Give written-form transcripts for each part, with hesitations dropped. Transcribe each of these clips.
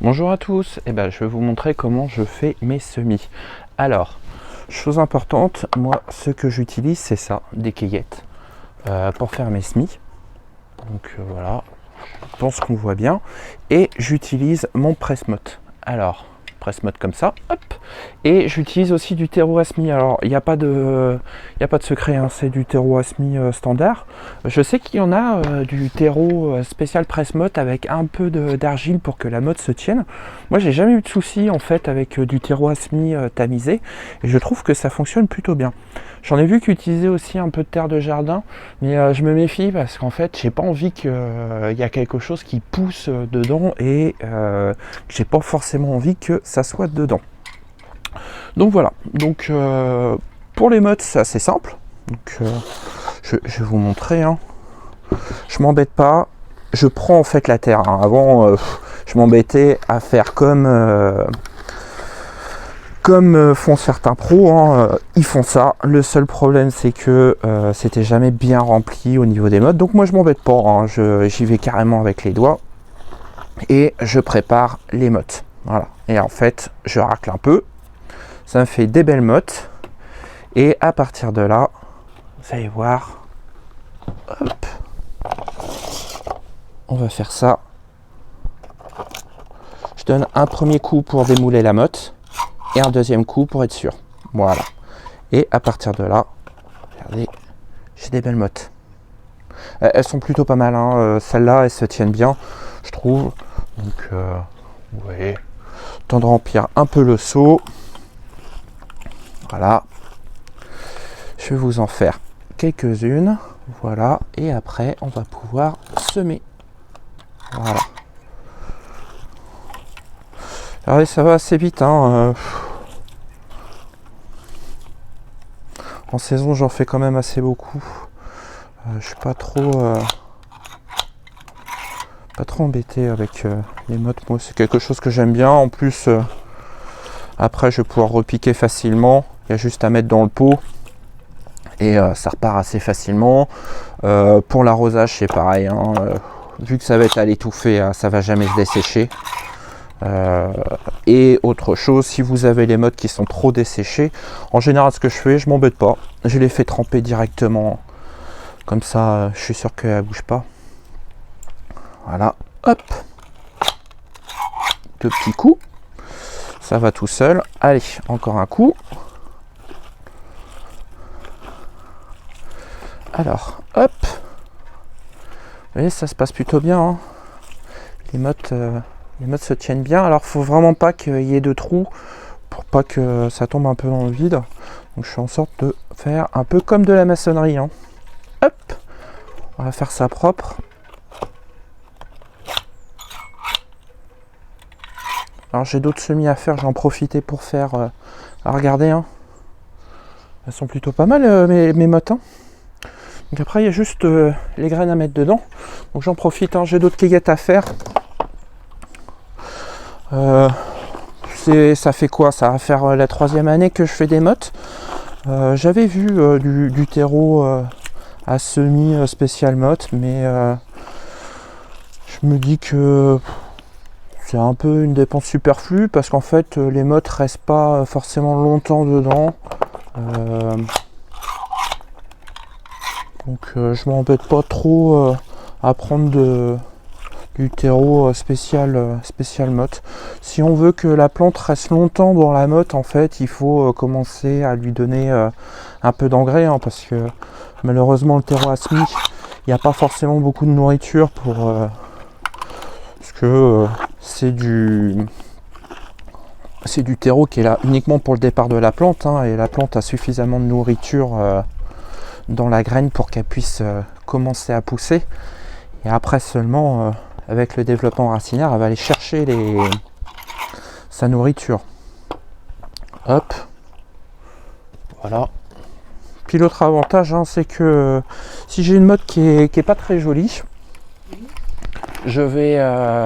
Bonjour à tous, je vais vous montrer comment je fais mes semis. Alors, chose importante, moi ce que j'utilise c'est ça, des cueillettes pour faire mes semis. Donc voilà, je pense qu'on voit bien. Et j'utilise mon presse-motte. Alors, presse-motte comme ça, hop. Et j'utilise aussi du terreau à semis. Alors, il n'y a pas de secret, hein, c'est du terreau à semis standard. Je sais qu'il y en a du terreau spécial presse-motte avec un peu d'argile pour que la motte se tienne. Moi, j'ai jamais eu de soucis en fait avec du terreau à semis tamisé. Et je trouve que ça fonctionne plutôt bien. J'en ai vu qu'utiliser aussi un peu de terre de jardin, mais je me méfie parce qu'en fait, j'ai pas envie qu'il y a quelque chose qui pousse dedans et j'ai pas forcément envie que ça soit dedans. Donc voilà. Donc pour les mottes, c'est assez simple. Donc je vais vous montrer. Hein. Je m'embête pas. Je prends en fait la terre. Hein. Avant, je m'embêtais à faire comme font certains pros, hein, ils font ça. Le seul problème c'est que c'était jamais bien rempli au niveau des mottes. Donc moi je m'embête pas, hein. J'y vais carrément avec les doigts et je prépare les mottes. Voilà. Et en fait je racle un peu, ça me fait des belles mottes. Et à partir de là, vous allez voir, hop, on va faire ça. Je donne un premier coup pour démouler la motte et un deuxième coup pour être sûr. Voilà. Et à partir de là, regardez, j'ai des belles mottes. Elles sont plutôt pas mal, hein. Celles-là, elles se tiennent bien, je trouve. Donc, vous voyez, temps de remplir un peu le seau. Voilà. Je vais vous en faire quelques-unes. Voilà. Et après, on va pouvoir semer. Voilà. Alors, ça va assez vite, hein. En saison, j'en fais quand même assez beaucoup. Je suis pas trop embêté avec les mottes. Moi, c'est quelque chose que j'aime bien. En plus, après, je vais pouvoir repiquer facilement. Il y a juste à mettre dans le pot et ça repart assez facilement. Pour l'arrosage, c'est pareil. Hein. Vu que ça va être à l'étouffer, ça va jamais se dessécher. Et autre chose, si vous avez les mottes qui sont trop desséchées, en général, ce que je fais, je m'embête pas. Je les fais tremper directement. Comme ça, je suis sûr qu'elle ne bouge pas. Voilà, hop. 2 petits coups. Ça va tout seul. Allez, encore un coup. Alors, hop. Vous voyez, ça se passe plutôt bien. Hein. Les mottes se tiennent bien. Alors, faut vraiment pas qu'il y ait de trous pour pas que ça tombe un peu dans le vide. Donc, je fais en sorte de faire un peu comme de la maçonnerie. Hein. Hop. On va faire ça propre. Alors j'ai d'autres semis à faire, j'en profiter pour faire... regardez, hein. Elles sont plutôt pas mal mes mottes. Hein. Donc après il y a juste les graines à mettre dedans. Donc j'en profite, hein. J'ai d'autres cueillettes à faire. Ça fait quoi? Ça va faire la 3e année que je fais des mottes. J'avais vu du terreau à semis spécial motte, mais je me dis que... c'est un peu une dépense superflue parce qu'en fait les mottes restent pas forcément longtemps dedans. Donc je m'embête pas trop à prendre du terreau spécial motte. Si on veut que la plante reste longtemps dans la motte, en fait il faut commencer à lui donner un peu d'engrais, hein, parce que malheureusement le terreau à semis, il n'y a pas forcément beaucoup de nourriture pour... parce que c'est du terreau qui est là uniquement pour le départ de la plante, hein, et la plante a suffisamment de nourriture dans la graine pour qu'elle puisse commencer à pousser, et après seulement avec le développement racinaire elle va aller chercher sa nourriture. Hop, voilà. Puis l'autre avantage, hein, c'est que si j'ai une motte qui est pas très jolie, je vais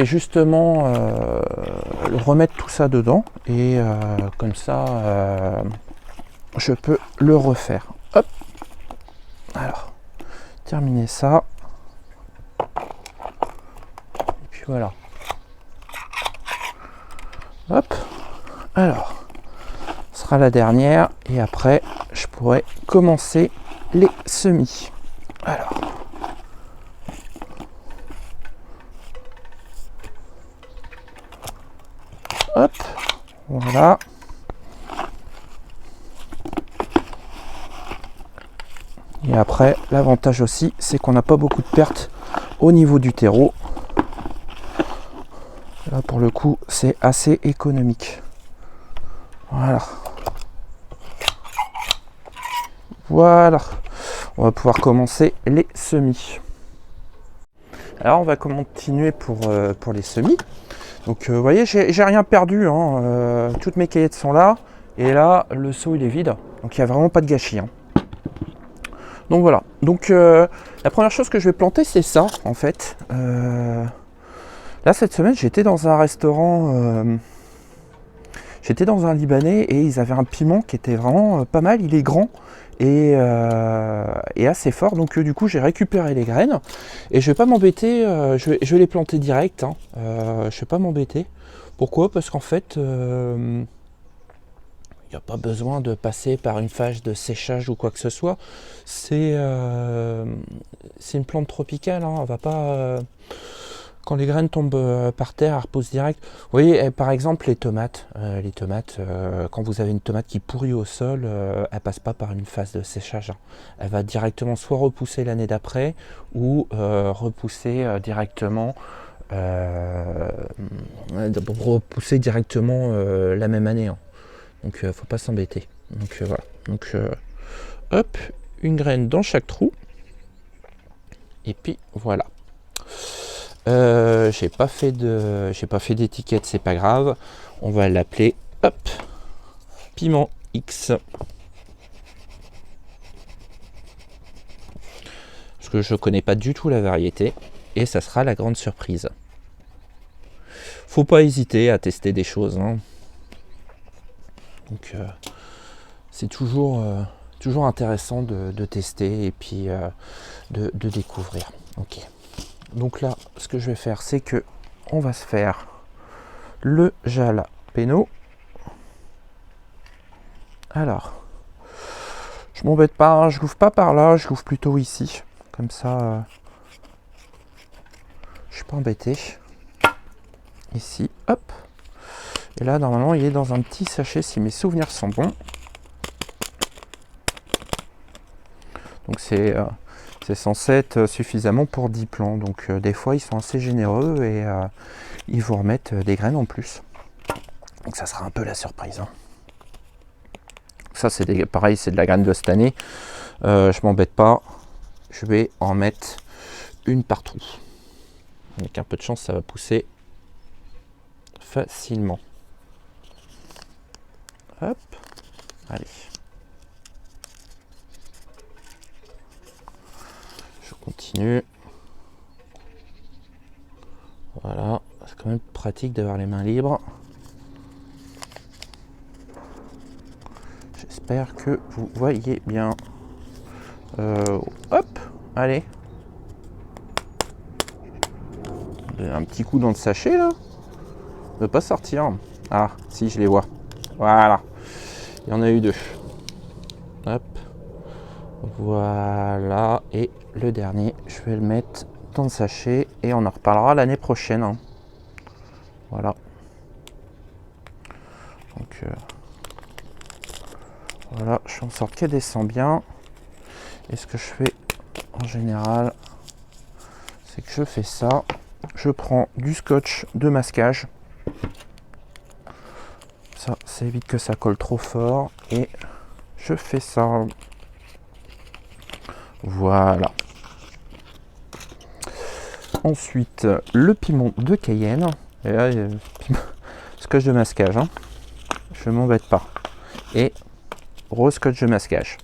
justement remettre tout ça dedans et comme ça je peux le refaire. Hop. Alors, terminer ça. Et puis voilà. Hop. Alors, ce sera la dernière. Et après, je pourrai commencer les semis. Alors. Hop. Voilà. Et après, l'avantage aussi, c'est qu'on n'a pas beaucoup de pertes au niveau du terreau. Là, pour le coup, c'est assez économique. Voilà. Voilà. On va pouvoir commencer les semis. Alors, on va continuer pour les semis. Donc, vous voyez, j'ai rien perdu. Hein. Toutes mes caillettes sont là. Et là, le seau, il est vide. Donc, il n'y a vraiment pas de gâchis. Hein. Donc voilà, donc la première chose que je vais planter, c'est ça en fait. Là cette semaine j'étais dans un restaurant, j'étais dans un Libanais et ils avaient un piment qui était vraiment pas mal, il est grand et assez fort, donc du coup j'ai récupéré les graines et je vais pas m'embêter, je vais les planter direct, hein. Je vais pas m'embêter. Pourquoi? Parce qu'en fait il n'y a pas besoin de passer par une phase de séchage ou quoi que ce soit. C'est une plante tropicale. Hein. On va pas, quand les graines tombent par terre, elles repoussent direct. Vous voyez, par exemple, les tomates. Quand vous avez une tomate qui pourrit au sol, elle passe pas par une phase de séchage. Hein. Elle va directement soit repousser l'année d'après ou repousser directement. La même année. Hein. Donc faut pas s'embêter. Donc voilà. Donc hop, une graine dans chaque trou. Et puis voilà. J'ai pas fait d'étiquette, c'est pas grave. On va l'appeler hop Piment X. Parce que je connais pas du tout la variété. Et ça sera la grande surprise. Faut pas hésiter à tester des choses. Hein. Donc c'est toujours intéressant de tester et puis de découvrir. Ok. Donc là, ce que je vais faire, c'est que on va se faire le jalapeno. Alors, je m'embête pas, hein, je l'ouvre pas par là, je l'ouvre plutôt ici. Comme ça, je suis pas embêté. Ici, hop. Et là, normalement, il est dans un petit sachet si mes souvenirs sont bons. Donc c'est censé être suffisamment pour 10 plants. Donc des fois, ils sont assez généreux et ils vous remettent des graines en plus. Donc ça sera un peu la surprise. Hein. Ça, c'est pareil, c'est de la graine de cette année. Je m'embête pas. Je vais en mettre une par trou. Avec un peu de chance, ça va pousser facilement. Hop, allez. Je continue. Voilà, c'est quand même pratique d'avoir les mains libres. J'espère que vous voyez bien. Hop, allez. Un petit coup dans le sachet là. Ne pas sortir. Ah, si, je les vois. Voilà. Il y en a eu deux. Hop. Voilà. Et le dernier, je vais le mettre dans le sachet et on en reparlera l'année prochaine. Hein. Voilà. Donc voilà, je fais en sorte qu'elle descend bien. Et ce que je fais en général, c'est que je fais ça. Je prends du scotch de masquage. Ça évite que ça colle trop fort et je fais ça. Voilà. Ensuite, le piment de Cayenne. Et là, scotch de masquage. Hein. Je m'embête pas. Et rose scotch de masquage.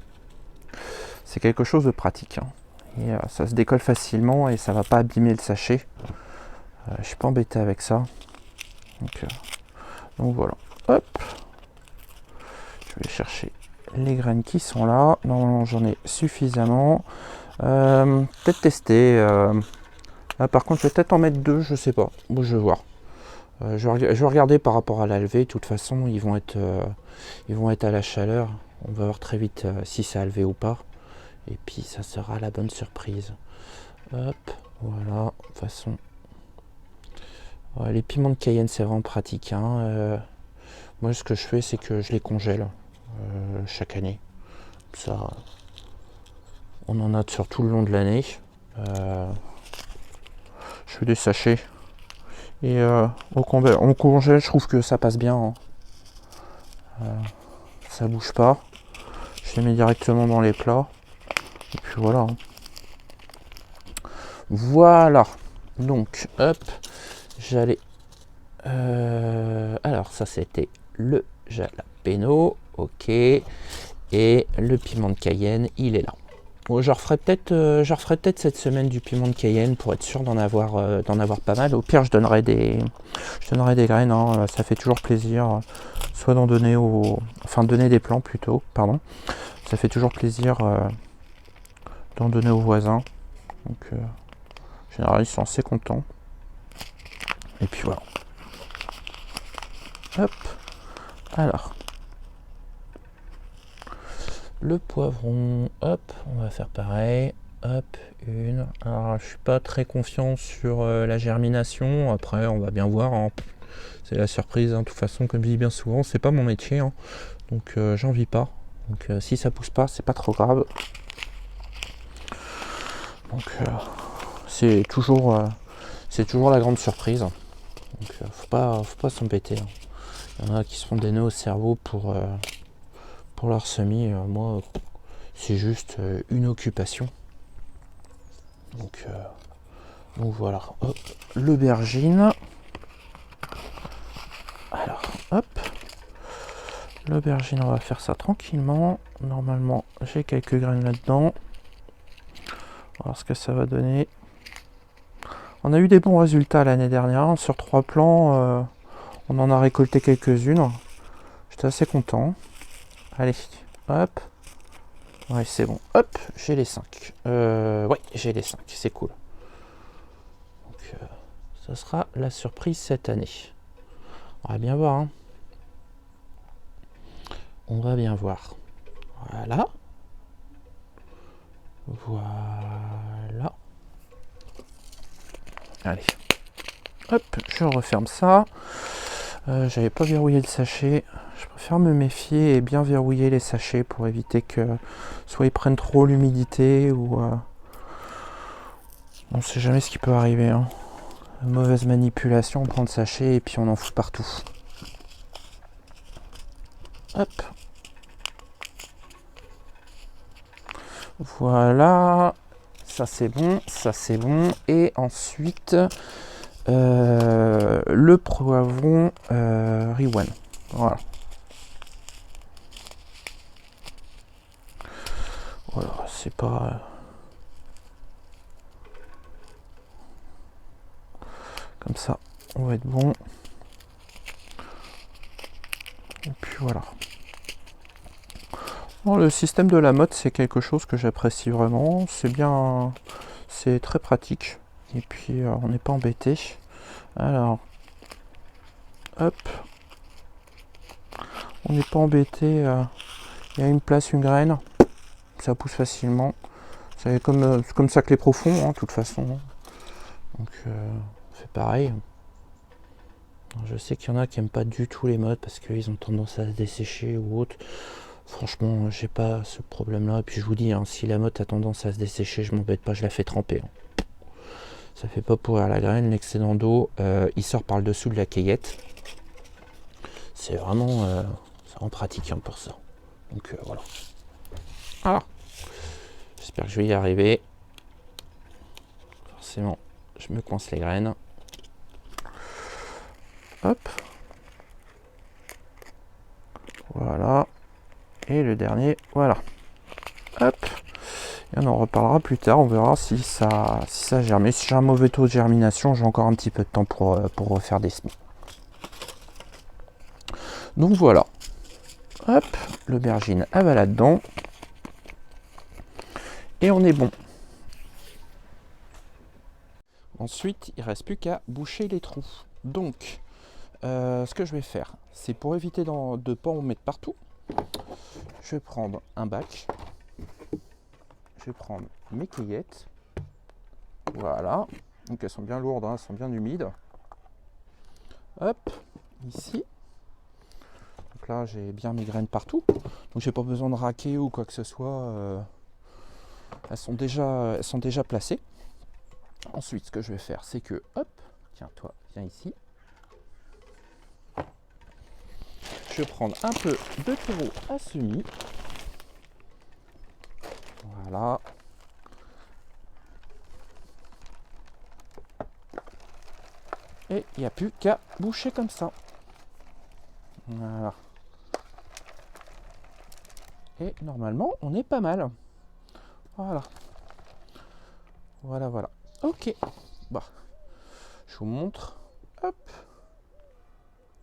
C'est quelque chose de pratique. Hein. Et ça se décolle facilement et ça va pas abîmer le sachet. Je suis pas embêté avec ça. Donc voilà. Hop. Je vais chercher les graines qui sont là. Normalement, j'en ai suffisamment. Peut-être tester. Là, par contre, je vais peut-être en mettre deux, je sais pas. Bon, je vais voir. Je vais regarder par rapport à la levée. De toute façon, ils vont être à la chaleur. On va voir très vite si ça a levé ou pas. Et puis ça sera la bonne surprise. Hop, voilà. De toute façon, ouais, les piments de Cayenne, c'est vraiment pratique, hein. Moi, ce que je fais, c'est que je les congèle chaque année. Ça, on en a sur tout le long de l'année. Je fais des sachets. Et on congèle, je trouve que ça passe bien, hein. Ça bouge pas. Je les mets directement dans les plats. Et puis voilà, hein. Voilà. Donc, hop, j'allais... alors, ça, c'était le jalapeno. Ok. Et le piment de Cayenne, il est là. Bon, je referai peut-être cette semaine du piment de Cayenne pour être sûr d'en avoir pas mal. Au pire, je donnerai des graines, hein. Ça fait toujours plaisir, soit d'en donner donner des plants plutôt, pardon. Ça fait toujours plaisir d'en donner aux voisins. Donc, en général, ils sont assez contents. Et puis voilà. Hop. Alors. Le poivron, hop, on va faire pareil. Hop, une. Alors, je suis pas très confiant sur la germination. Après, on va bien voir, hein. C'est la surprise, hein. De toute façon, comme je dis bien souvent, c'est pas mon métier, hein. Donc, j'en vis pas. Donc, si ça pousse pas, c'est pas trop grave. Donc, c'est toujours la grande surprise. Donc, faut pas s'embêter, hein. Il y en a qui se font des nœuds au cerveau pour leur semis. Moi, c'est juste une occupation. Donc voilà. Hop, l'aubergine. Alors, hop. L'aubergine, on va faire ça tranquillement. Normalement, j'ai quelques graines là-dedans. On va voir ce que ça va donner. On a eu des bons résultats l'année dernière. Sur 3 plants, on en a récolté quelques-unes. J'étais assez content. Allez, hop. Ouais, c'est bon. Hop, j'ai les 5. Ouais, j'ai les 5. C'est cool. Donc, ça sera la surprise cette année. On va bien voir, hein. On va bien voir. Voilà. Voilà. Allez. Hop, je referme ça. J'avais pas verrouillé le sachet. Je préfère me méfier et bien verrouiller les sachets pour éviter que soit ils prennent trop l'humidité ou on sait jamais ce qui peut arriver, hein. Une mauvaise manipulation, on prend le sachet et puis on en fout partout. Hop. Voilà. Ça c'est bon, ça c'est bon. Et ensuite le poivron Riwan. Voilà. Voilà, c'est pas... Comme ça, on va être bon. Et puis voilà. Bon, le système de la motte, c'est quelque chose que j'apprécie vraiment. C'est bien, c'est très pratique. Et puis, on n'est pas embêté. Alors, hop. On n'est pas embêté. Il y a une place, une graine. Ça pousse facilement. C'est comme ça que les profonds, hein, de toute façon. Donc, on fait pareil. Alors, je sais qu'il y en a qui n'aiment pas du tout les mottes parce qu'ils ont tendance à se dessécher ou autre. Franchement, j'ai pas ce problème-là. Et puis je vous dis, hein, si la motte a tendance à se dessécher, je m'embête pas, je la fais tremper, hein. Ça fait pas pourrir la graine. L'excédent d'eau, il sort par le dessous de la cueillette. C'est vraiment pratique, hein, pour ça. Donc voilà. Alors, j'espère que je vais y arriver. Forcément, je me coince les graines. Hop. Voilà. Et le dernier, voilà. Hop. Et on en reparlera plus tard, on verra si ça germe. Si j'ai un mauvais taux de germination, j'ai encore un petit peu de temps pour refaire des semis. Donc voilà. Hop, l'aubergine, elle va là-dedans. Et on est bon. Ensuite, il ne reste plus qu'à boucher les trous. Donc, ce que je vais faire, c'est pour éviter de ne pas en mettre partout, je vais prendre un bac, je vais prendre mes cueillettes, voilà, donc elles sont bien lourdes, hein, elles sont bien humides, hop, ici, donc là j'ai bien mes graines partout, donc j'ai pas besoin de raquer ou quoi que ce soit, elles sont déjà placées. Ensuite ce que je vais faire c'est que, hop, tiens toi, viens ici, je vais prendre un peu de terreau à semis, voilà. Et il n'y a plus qu'à boucher comme ça. Voilà. Et normalement, on est pas mal. Voilà. Voilà, voilà. Ok. Bah, je vous montre. Hop.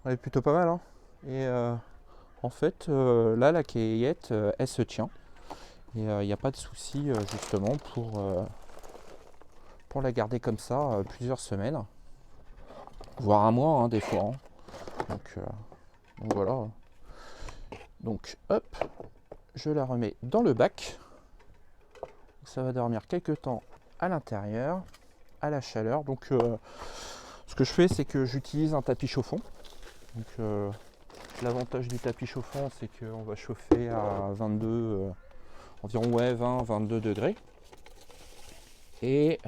On est plutôt pas mal. Hein. Et en fait, là, la cueillette, elle se tient. Et il n'y a pas de souci, justement, pour la garder comme ça plusieurs semaines. Voire un mois, hein, des fois. Hein. Donc voilà. Donc, hop. Je la remets dans le bac. Ça va dormir quelques temps à l'intérieur, à la chaleur. Donc ce que je fais, c'est que j'utilise un tapis chauffant. Donc l'avantage du tapis chauffant, c'est qu'on va chauffer à 22, environ 20-22 degrés. Et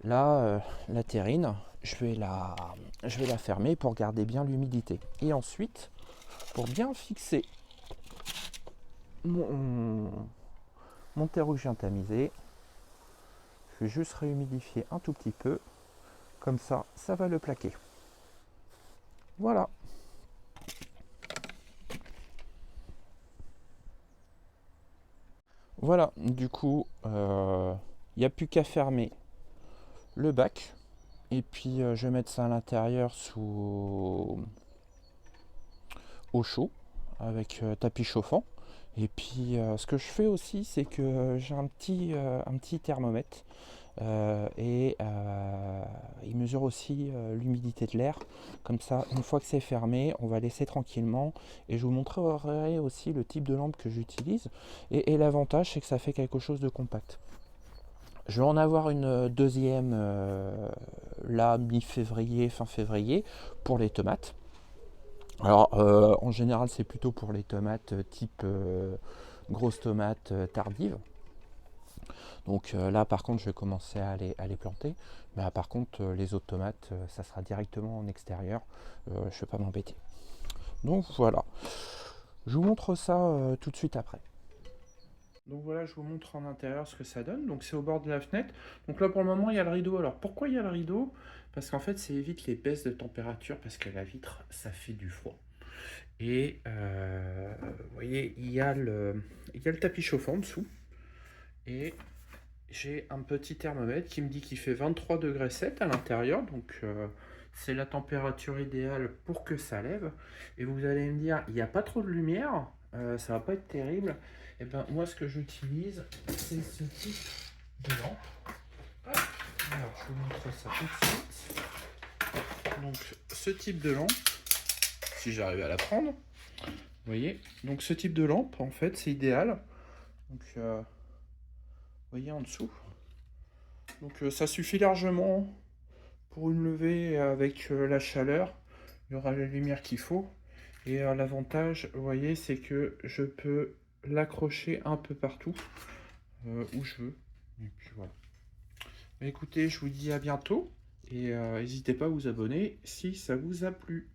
là, la terrine, je vais la fermer pour garder bien l'humidité. Et ensuite, pour bien fixer mon terreau que je viens de tamiser, je vais juste réhumidifier un tout petit peu. Comme ça, ça va le plaquer. Voilà. Voilà, du coup, il n'y a plus qu'à fermer le bac. Et puis, je vais mettre ça à l'intérieur sous au chaud, avec tapis chauffant. Et puis, ce que je fais aussi, c'est que j'ai un petit thermomètre. Et il mesure aussi l'humidité de l'air. Comme ça, une fois que c'est fermé, on va laisser tranquillement. Et je vous montrerai aussi le type de lampe que j'utilise. Et l'avantage, c'est que ça fait quelque chose de compact. Je vais en avoir une deuxième là, mi-février, fin février, pour les tomates. Alors, en général, c'est plutôt pour les tomates type grosses tomates tardives. Donc là, par contre, je vais commencer à les planter. Mais par contre, les autres tomates, ça sera directement en extérieur. Je ne vais pas m'embêter. Donc voilà. Je vous montre ça tout de suite après. Donc voilà, je vous montre en intérieur ce que ça donne. Donc c'est au bord de la fenêtre. Donc là, pour le moment, il y a le rideau. Alors pourquoi il y a le rideau? Parce qu'en fait, ça évite les baisses de température parce que la vitre, ça fait du froid. Et vous voyez, il y a le tapis chauffant en dessous. Et j'ai un petit thermomètre qui me dit qu'il fait 23 degrés 7 à l'intérieur, donc c'est la température idéale pour que ça lève. Et vous allez me dire, il n'y a pas trop de lumière, ça va pas être terrible. Et bien moi ce que j'utilise, c'est ce type de lampe. Hop. Alors je vous montre ça tout de suite. Donc ce type de lampe, si j'arrive à la prendre, vous voyez, donc ce type de lampe en fait c'est idéal. Donc vous voyez en dessous. Donc ça suffit largement pour une levée avec la chaleur. Il y aura la lumière qu'il faut. Et l'avantage, vous voyez, c'est que je peux l'accrocher un peu partout où je veux. Et puis voilà. Écoutez, je vous dis à bientôt. Et n'hésitez pas à vous abonner si ça vous a plu.